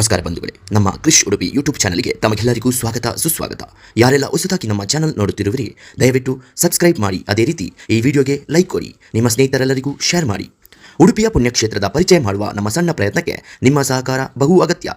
ನಮಸ್ಕಾರ ಬಂಧುಗಳೇ, ನಮ್ಮ ಕ್ರಿಶ್ ಉಡುಪಿ ಯೂಟ್ಯೂಬ್ ಚಾನಲ್ಗೆ ತಮಗೆಲ್ಲರಿಗೂ ಸ್ವಾಗತ ಸುಸ್ವಾಗತ. ಯಾರೆಲ್ಲ ಹೊಸದಾಗಿ ನಮ್ಮ ಚಾನಲ್ ನೋಡುತ್ತಿರುವಿರಿ ದಯವಿಟ್ಟು ಸಬ್ಸ್ಕ್ರೈಬ್ ಮಾಡಿ, ಅದೇ ರೀತಿ ಈ ವಿಡಿಯೋಗೆ ಲೈಕ್ ಕೊಡಿ, ನಿಮ್ಮ ಸ್ನೇಹಿತರೆಲ್ಲರಿಗೂ ಶೇರ್ ಮಾಡಿ. ಉಡುಪಿಯ ಪುಣ್ಯಕ್ಷೇತ್ರದ ಪರಿಚಯ ಮಾಡುವ ನಮ್ಮ ಸಣ್ಣ ಪ್ರಯತ್ನಕ್ಕೆ ನಿಮ್ಮ ಸಹಕಾರ ಬಹು ಅಗತ್ಯ.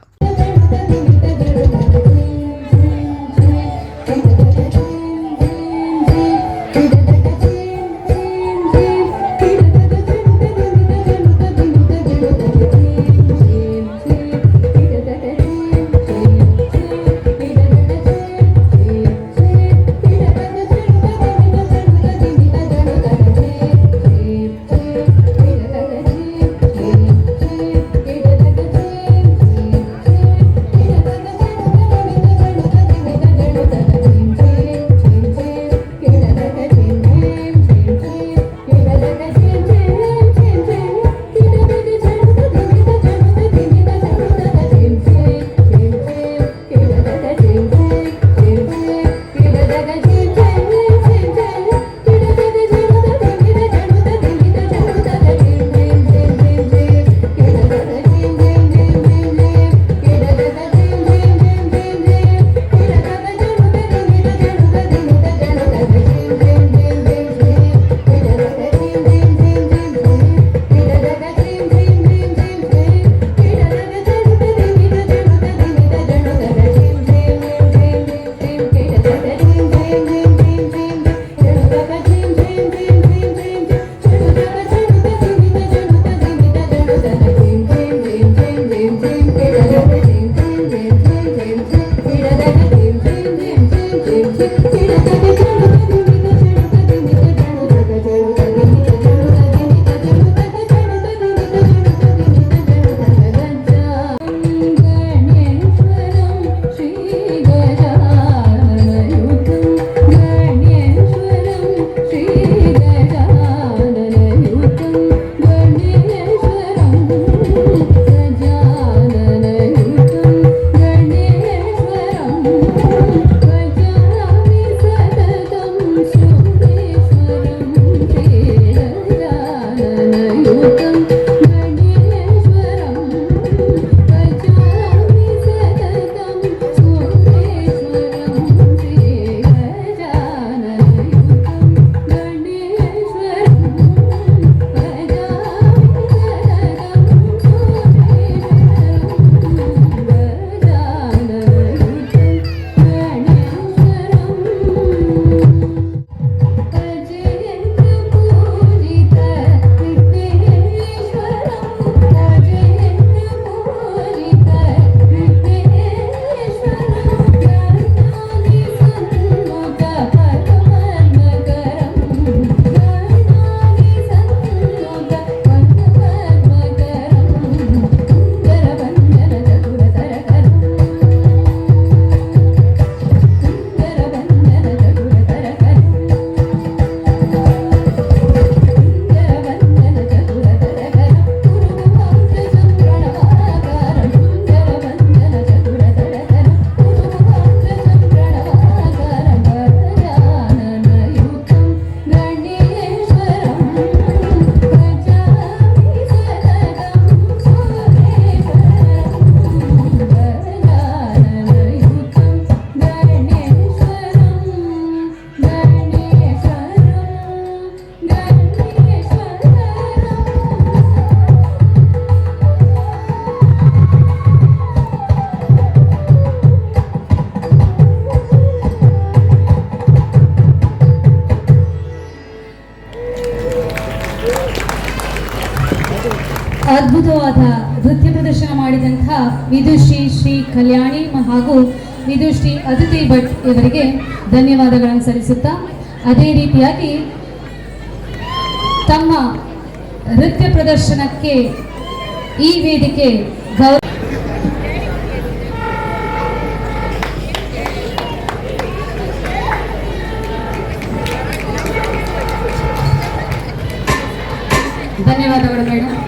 ಅದ್ಭುತವಾದ ನೃತ್ಯ ಪ್ರದರ್ಶನ ಮಾಡಿದಂತಹ ವಿದುಶ್ರೀ ಶ್ರೀ ಕಲ್ಯಾಣಿ ಹಾಗೂ ವಿದುಶ್ರೀ ಅದಿತಿ ಭಟ್ ಇವರಿಗೆ ಧನ್ಯವಾದಗಳನ್ನು ಸಲ್ಲಿಸುತ್ತಾ, ಅದೇ ರೀತಿಯಾಗಿ ತಮ್ಮ ನೃತ್ಯ ಪ್ರದರ್ಶನಕ್ಕೆ ಈ ವೇದಿಕೆ ಧನ್ಯವಾದಗಳು ಮೇಡಮ್.